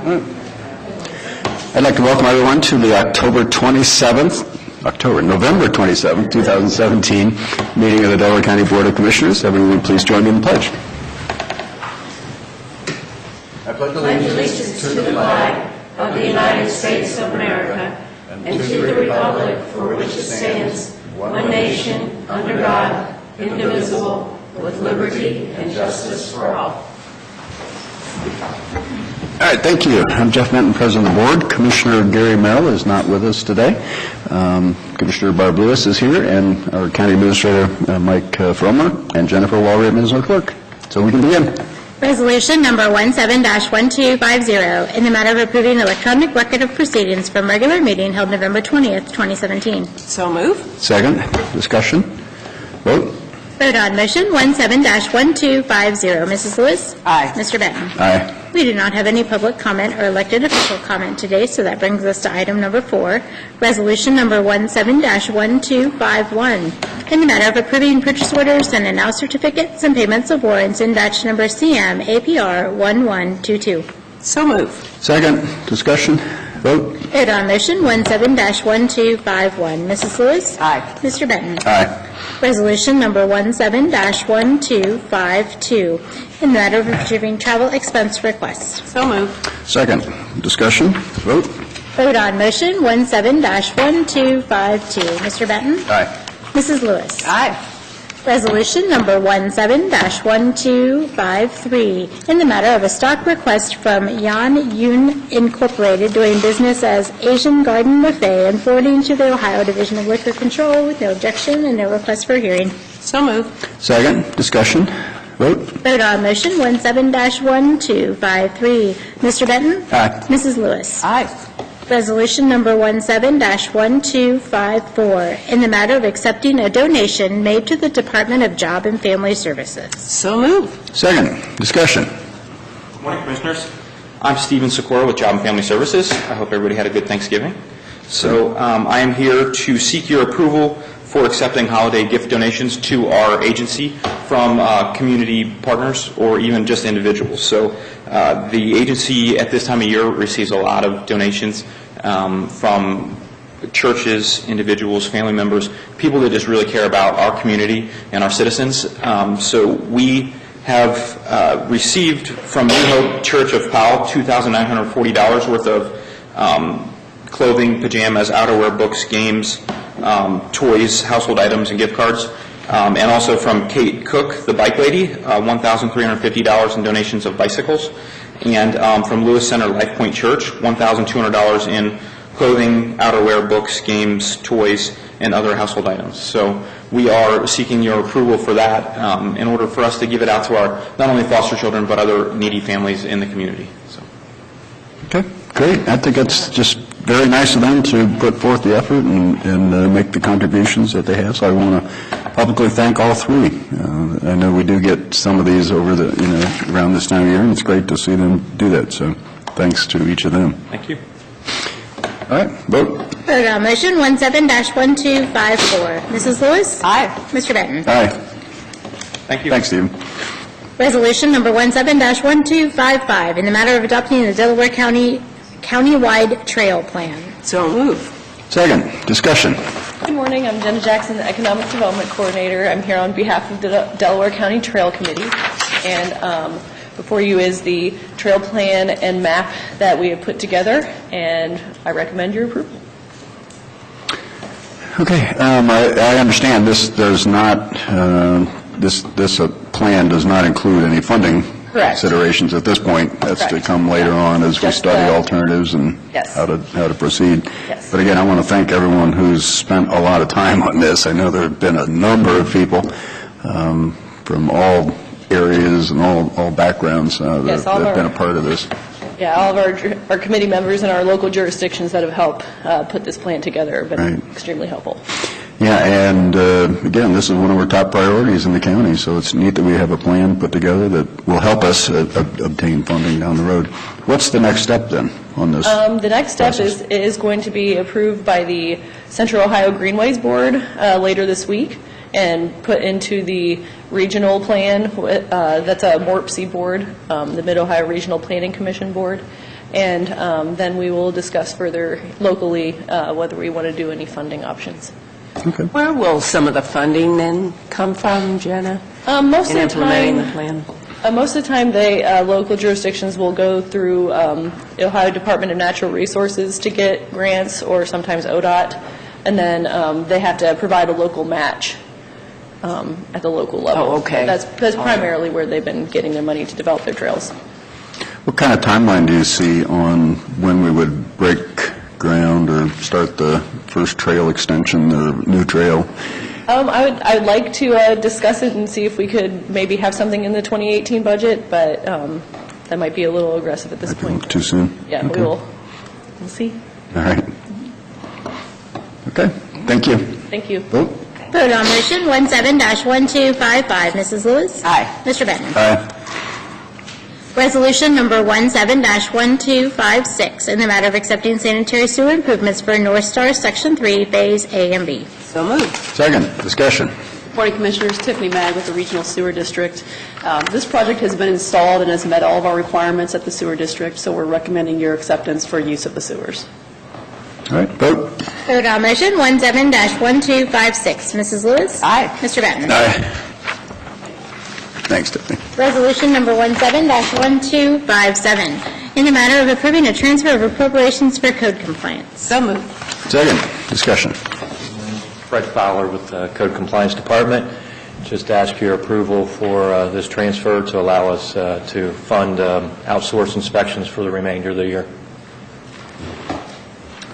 I'd like to welcome everyone to the November 27th, 2017 meeting of the Delaware County Board of Commissioners. Everyone, please join me in the pledge. I pledge allegiance to the flag of the United States of America and to the republic for which it stands, one nation, under God, indivisible, with liberty and justice for all. All right, thank you. I'm Jeff Minton, President of the Board. Commissioner Gary Merrill is not with us today. Commissioner Barb Lewis is here, and our County Administrator Mike Fromer, and Jennifer Walright is our clerk. So we can begin. Resolution number 17-1250, in the matter of approving electronic record of proceedings from regular meeting held November 20th, 2017. So move. Second. Discussion. Vote. Vote on motion 17-1250. Mrs. Lewis? Aye. Mr. Benton? Aye. We do not have any public comment or elected official comment today, so that brings us to item number 4, resolution number 17-1251, in the matter of approving purchase orders and announce certificates and payments of warrants in batch number CM APR 1122. So move. Second. Discussion. Vote. Vote on motion 17-1251. Mrs. Lewis? Aye. Mr. Benton? Aye. Resolution number 17-1252, in the matter of approving travel expense requests. So move. Second. Discussion. Vote. Vote on motion 17-1252. Mr. Benton? Aye. Mrs. Lewis? Aye. Resolution number 17-1253, in the matter of a stock request from Yan Yun Incorporated, doing business as Asian Garden Buffet, and forwarding to the Ohio Division of Liquor Control with no objection and no request for hearing. So move. Second. Discussion. Vote. Vote on motion 17-1253. Mr. Benton? Aye. Mrs. Lewis? Aye. Resolution number 17-1254, in the matter of accepting a donation made to the Department of Job and Family Services. So move. Second. Discussion. Good morning, Commissioners. I'm Stephen Sikora with Job and Family Services. I hope everybody had a good Thanksgiving. So I am here to seek your approval for accepting holiday gift donations to our agency from community partners or even just individuals. So the agency at this time of year receives a lot of donations from churches, individuals, family members, people that just really care about our community and our citizens. So we have received from New Hope Church of Powell $2,940 worth of clothing, pajamas, outerwear, books, games, toys, household items, and gift cards. And also from Kate Cook, the bike lady, $1,350 in donations of bicycles. And from Lewis Center Life Point Church, $1,200 in clothing, outerwear, books, games, toys, and other household items. So we are seeking your approval for that in order for us to give it out to our not only foster children but other needy families in the community. So. Okay, great. I think it's just very nice of them to put forth the effort and make the contributions that they have. So I want to publicly thank all three. I know we do get some of these over the around this time of year, and it's great to see them do that. So thanks to each of them. Thank you. All right, vote. Vote on motion 17-1254. Mrs. Lewis? Aye. Mr. Benton? Aye. Thank you. Thanks, Stephen. Resolution number 17-1255, in the matter of adopting the Delaware County-wide Trail Plan. So move. Second. Discussion. Good morning. I'm Jenna Jackson, the Economic Development Coordinator. I'm here on behalf of the Delaware County Trail Committee. And before you is the trail plan and map that we have put together, and I recommend your approval. Okay. I understand this does not this plan does not include any funding Correct. considerations at this point. That's Correct. to come later on as we Just study the- alternatives and Yes. how to proceed. Yes. But again, I want to thank everyone who's spent a lot of time on this. I know there have been a number of people from all areas and all backgrounds that Yes, all of have been a our- part of this. Yeah, all of our committee members and our local jurisdictions that have helped put this plan together have been Right. extremely helpful. Yeah, and again, this is one of our top priorities in the county, so it's neat that we have a plan put together that will help us obtain funding down the road. What's the next step then on this? The next step process? is going to be approved by the Central Ohio Greenways Board later this week and put into the regional plan. That's a MORPC board, the Mid-Ohio Regional Planning Commission Board. and then we will discuss further locally whether we want to do any funding options. Where will some of the funding then come from, Jenna, Most in of the implementing the time, plan? most of the time, local jurisdictions will go through Ohio Department of Natural Resources to get grants, or sometimes ODOT, and then they have to provide a local match at the local level. Oh, okay. That's primarily where they've been getting their money to develop their trails. What kind of timeline do you see on when we would break ground or start the first trail extension or new trail? I'd like to discuss it and see if we could maybe have something in the 2018 budget, but that might be a little aggressive at this point. Too soon? Yeah, Okay. we'll see. All right. Okay, thank you. Thank you. Vote? Vote on motion 17-1255. Mrs. Lewis? Aye. Mr. Benton? Aye. Resolution number 17-1256, in the matter of accepting sanitary sewer improvements for North Star Section 3, Phase A and B. So moved. Second, discussion. Morning, Commissioners. Tiffany Mag with the Regional Sewer District. This project has been installed and has met all of our requirements at the sewer district, so we're recommending your acceptance for use of the sewers. All right, vote? Vote on motion 17-1256. Mrs. Lewis? Aye. Mr. Benton? Aye. Thanks, Tiffany. Resolution number 17-1257, in the matter of approving a transfer of appropriations for code compliance. So moved. Second, discussion. Fred Fowler with the Code Compliance Department. Just ask your approval for this transfer to allow us to fund outsourced inspections for the remainder of the year.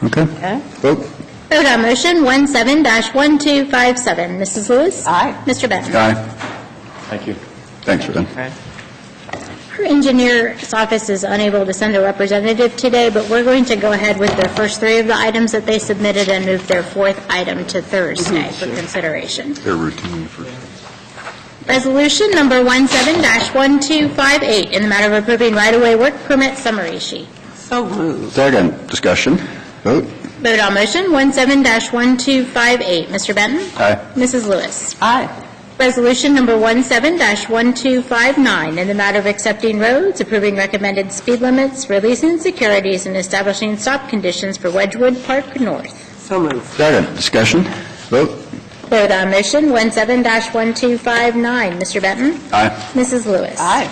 Okay. Vote? Vote on motion 17-1257. Mrs. Lewis? Aye. Mr. Benton? Aye. Thank you. Thanks, Fred. Our engineer's office is unable to send a representative today, but we're going to go ahead with the first three of the items that they submitted and move their fourth item to Thursday for consideration. Their routine for... Resolution number 17-1258, in the matter of approving right-of-way work permit summary sheet. So moved. Second, discussion. Vote? Vote on motion 17-1258. Mr. Benton? Aye. Mrs. Lewis? Aye. Resolution number 17-1259, in the matter of accepting roads, approving recommended speed limits, releasing securities, and establishing stop conditions for Wedgewood Park North. So moved. Second, discussion. Vote? Vote on motion 17-1259. Mr. Benton? Aye. Mrs. Lewis? Aye.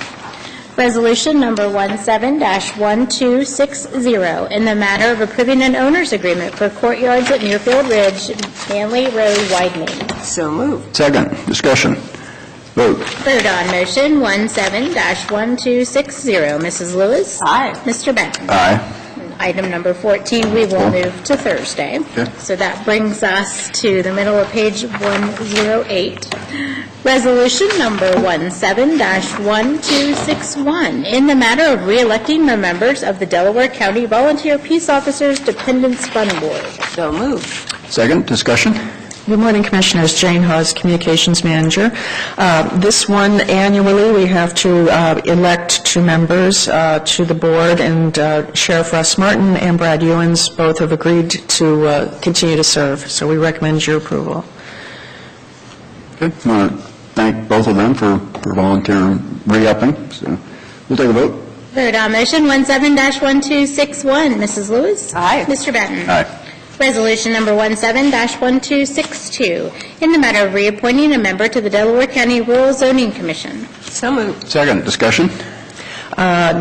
Resolution number 17-1260, in the matter of approving an owner's agreement for courtyards at Muirfield Ridge, Manley Road widening. So moved. Second, discussion. Vote? Vote on motion 17-1260. Mrs. Lewis? Aye. Mr. Benton? Aye. Item number 14, we will move to Thursday. Okay. So that brings us to the middle of page 108. Resolution number 17-1261, in the matter of re-electing the members of the Delaware County Volunteer Peace Officers Dependents Fund Board. So moved. Second, discussion. Good morning, Commissioners. Jane Hawes, Communications Manager. This one, annually, we have to elect two members to the board, and Sheriff Russ Martin and Brad Ewens both have agreed to continue to serve, so we recommend your approval. Okay. I want to thank both of them for volunteer re-upping. So we'll take a vote. Vote on motion 17-1261. Mrs. Lewis? Aye. Mr. Benton? Aye. Resolution number 17-1262, in the matter of reappointing a member to the Delaware County Rural Zoning Commission. So moved. Second, discussion.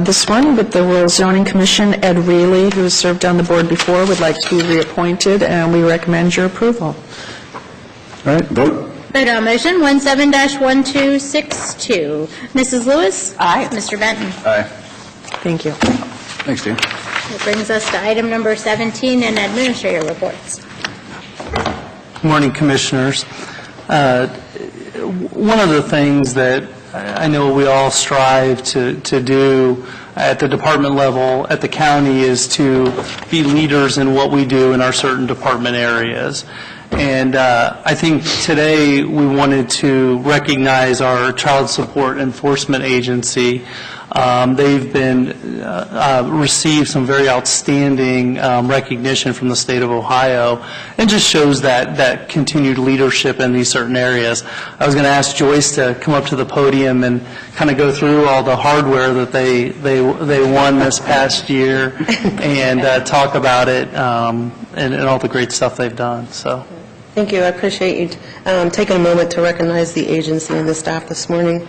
This one, with the Rural Zoning Commission, Ed Reilly, who has served on the board before, would like to be reappointed, and we recommend your approval. All right, vote. Vote on motion 17-1262. Mrs. Lewis? Aye. Mr. Benton? Aye. Thank you. Thanks, Dan. That brings us to item number 17 and administrator reports. Good morning, Commissioners. One of the things that I know we all strive to do at the department level, at the county, is to be leaders in what we do in our certain department areas. And I think today we wanted to recognize our Child Support Enforcement Agency They've been, received some very outstanding recognition from the state of Ohio, and just shows that continued leadership in these certain areas. I was going to ask Joyce to come up to the podium and kind of go through all the hardware that they won this past year and talk about it and all the great stuff they've done, so. Thank you. I appreciate you taking a moment to recognize the agency and the staff this morning.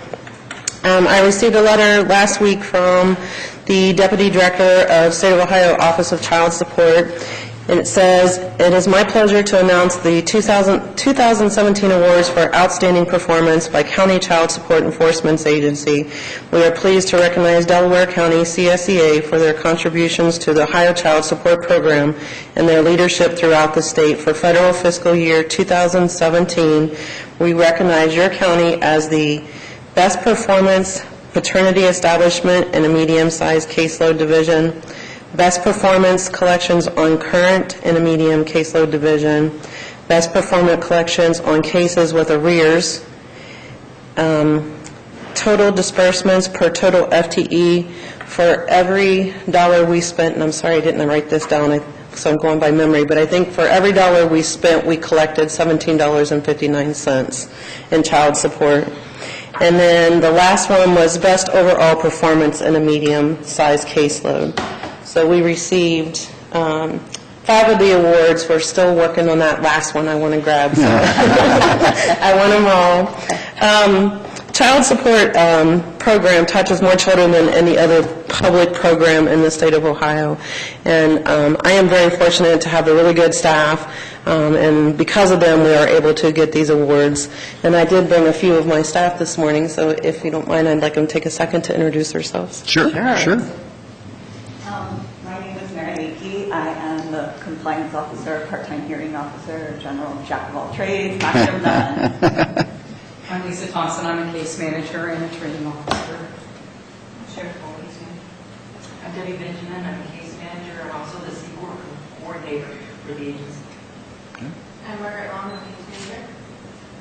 I received a letter last week from the Deputy Director of State of Ohio Office of Child Support, and it says, "It is my pleasure to announce the 2017 awards for outstanding performance by County Child Support Enforcement Agency. We are pleased to recognize Delaware County CSEA for their contributions to the Ohio Child Support Program and their leadership throughout the state. For federal fiscal year 2017, we recognize your county as the best performance paternity establishment in a medium-sized caseload division, best performance collections on current in a medium caseload division, best performance collections on cases with arrears, total disbursements per total FTE for every dollar we spent," and I'm sorry I didn't write this down, so I'm going by memory, but I think for every dollar we spent, we collected $17.59 in child support. And then the last one was best overall performance in a medium-sized caseload. So we received 5 of the awards. We're still working on that last one I want to grab, so I want them all. Child support program touches more children than any other public program in the state of Ohio. And I am very fortunate to have a really good staff, and because of them, we are able to get these awards. And I did bring a few of my staff this morning, so if you don't mind, I'd like them to take a second to introduce themselves. Sure. My name is Mary Leakey. I am the compliance officer, part-time hearing officer, general jack of all trades, master of none. I'm Lisa Thompson. I'm a case manager and a training officer. Sheriff Bolton. I'm Debbie Benjamin. I'm a case manager. I'm also the CBOR coordinator for the agency. I'm Margaret Long, I'm a case manager.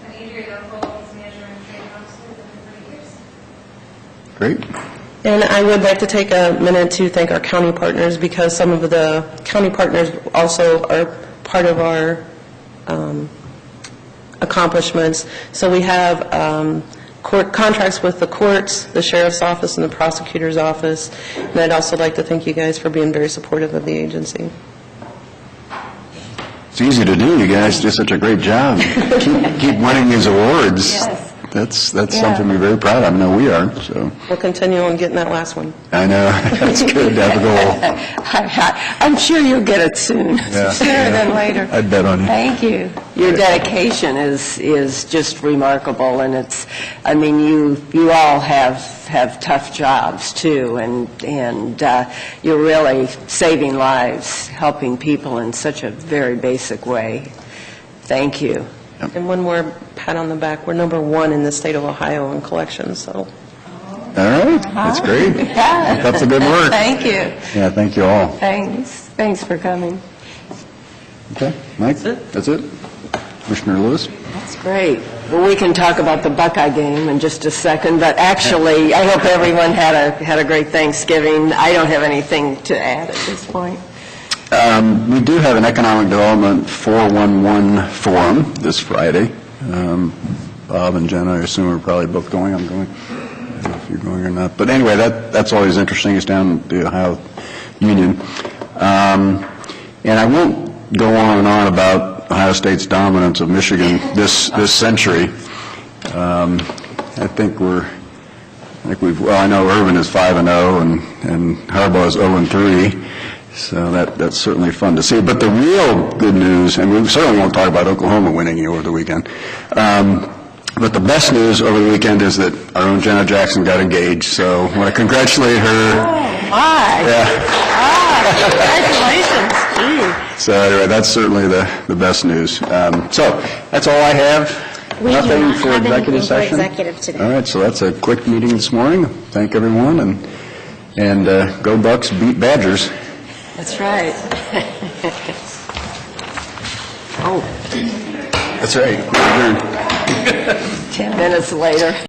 I'm Adrienne Norfolk, case manager and training officer. I've been for 3 years. Great. And I would like to take a minute to thank our county partners, because some of the county partners also are part of our accomplishments. So we have court contracts with the courts, the sheriff's office, and the prosecutor's office. And I'd also like to thank you guys for being very supportive of the agency. It's easy to do. You guys do such a great job. Keep winning these awards. Yes. That's something we're very proud of. I know we are, so. We'll continue on getting that last one. I know. That's good to have a goal. I'm sure you'll get it soon, Yeah. sooner than later. I'd bet on you. Thank you. Your dedication is just remarkable, and it's, I mean, you all have tough jobs too, and you're really saving lives, helping people in such a very basic way. Thank you. And one more pat on the back. We're number 1 in the state of Ohio in collections, so. All right. That's great. Yeah. That's a good work. Thank you. Yeah, thank you all. Thanks for coming. Okay, Mike? That's it? Commissioner Lewis? That's great. Well, we can talk about the Buckeye game in just a second, but actually, I hope everyone had a great Thanksgiving. I don't have anything to add at this point. We do have an Economic Development 411 forum this Friday. Bob and Jen, I assume, are probably both going. I'm going. I don't know if you're going or not. But anyway, that's always interesting. It's down at the Ohio Union. And I won't go on and on about Ohio State's dominance of Michigan this century. I think I know Irvin is 5-0 and Harbaugh is 0-3. So that's certainly fun to see. But the real good news, and we certainly won't talk about Oklahoma winning over the weekend, but the best news over the weekend is that our own Jenna Jackson got engaged. So I want to congratulate her. Oh, my. Yeah. Congratulations. Gee. So anyway, that's certainly the best news. So that's all I have. We do Nothing not for have executive anything for session? executive today. All right, so that's a quick meeting this morning. Thank everyone, and go Bucks, beat Badgers. That's right. Oh. That's right. 10 minutes later.